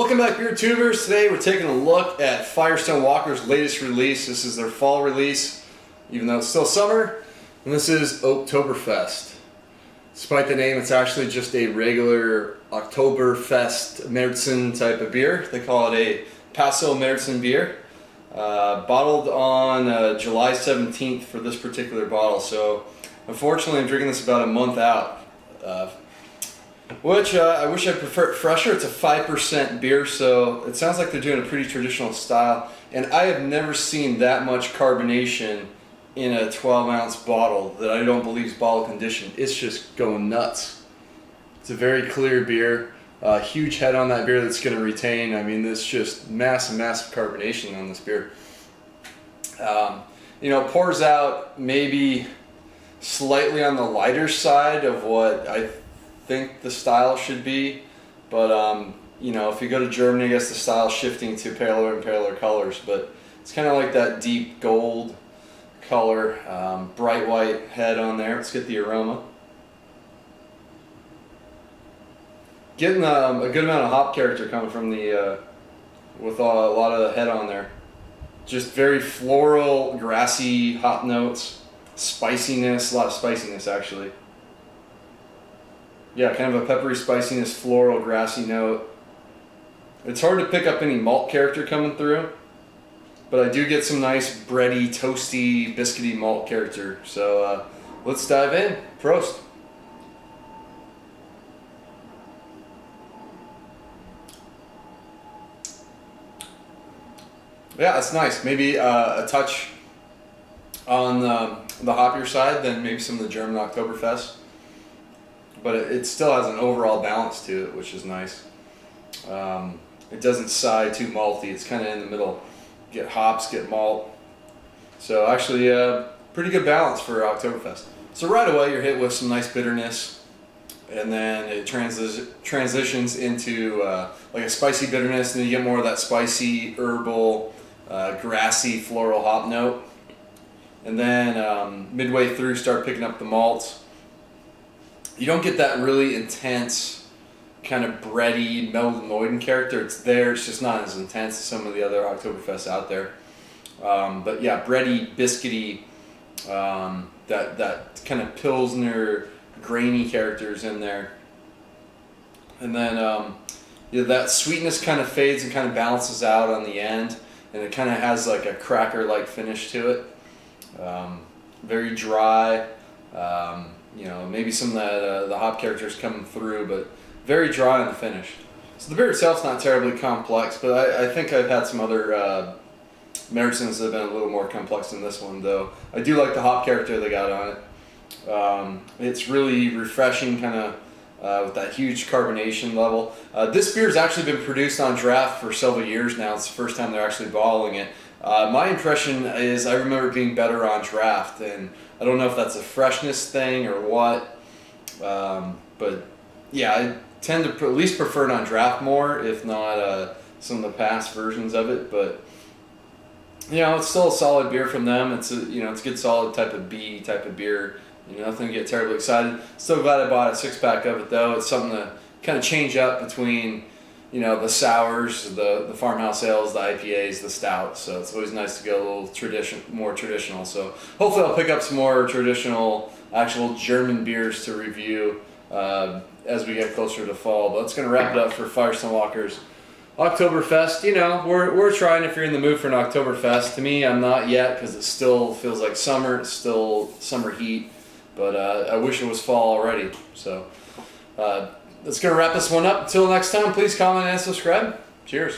Welcome back, beer tubers. Today we're taking a look at Firestone Walker's latest release. This is their fall release, even though it's still summer, and this is Oaktoberfest. Despite the name, it's actually just a regular Oaktoberfest Marzen type of beer. They call it a Paso Marzen beer. Bottled on July 17th for this particular bottle, so unfortunately I'm drinking this about a month out. Which I wish I preferred fresher. It's a 5% beer, so it sounds like they're doing a pretty traditional style. And I have never seen that much carbonation in a 12-ounce bottle that I don't believe is bottle conditioned. It's just going nuts. It's a very clear beer. Huge head on that beer that's going to retain. I mean, there's just massive carbonation on this beer. Pours out maybe slightly on the lighter side of what I think the style should be, but if you go to Germany, I guess the style is shifting to paler and paler colors, but it's kind of like that deep gold color, bright white head on there. Let's get the aroma. Getting a good amount of hop character coming from the with a lot of the head on there. Just very floral, grassy hop notes, spiciness, a lot of spiciness actually. Yeah, kind of a peppery spiciness, floral, grassy note. It's hard to pick up any malt character coming through, but I do get some nice bready, toasty, biscuity malt character. So let's dive in. Prost. Yeah, it's nice. Maybe a touch on the hoppier side than maybe some of the German Oktoberfest. But it still has an overall balance to it, which is nice. It doesn't side too malty. It's kind of in the middle. Get hops, get malt. So actually, pretty good balance for Oktoberfest. So right away, you're hit with some nice bitterness, and then it transitions into like a spicy bitterness, and then you get more of that spicy, herbal, grassy, floral hop note. And then midway through, start picking up the malts. You don't get that really intense kind of bready, Melanoidin character. It's there, it's just not as intense as some of the other Oktoberfests out there. But yeah, bready, biscuity, that kind of Pilsner, grainy characters in there. And then that sweetness kind of fades and kind of balances out on the end, and it kind of has like a cracker-like finish to it. Very dry. Maybe some of that the hop characters coming through, but very dry on the finish. So the beer itself's not terribly complex, but I think I've had some other Marzens that have been a little more complex than this one, though. I do like the hop character they got on it. It's really refreshing, kind of with that huge carbonation level. This beer's actually been produced on draft for several years now. It's the first time they're actually bottling it. My impression is I remember it being better on draft, and I don't know if that's a freshness thing or what, but yeah, I tend to at least prefer it on draft more, if not some of the past versions of it. But it's still a solid beer from them. It's it's a good solid type of B type of beer. Nothing to get terribly excited. Still glad I bought a 6-pack of it though. It's something to kind of change up between the sours, the farmhouse ales, the IPAs, the stouts. So it's always nice to go a little more traditional. So hopefully I'll pick up some more traditional, actual German beers to review as we get closer to fall. But that's going to wrap it up for Firestone Walker's Oktoberfest. We're trying if you're in the mood for an Oktoberfest. To me, I'm not yet because it still feels like summer. It's still summer heat, but I wish it was fall already. So that's going to wrap this one up. Until next time, please comment and subscribe. Cheers.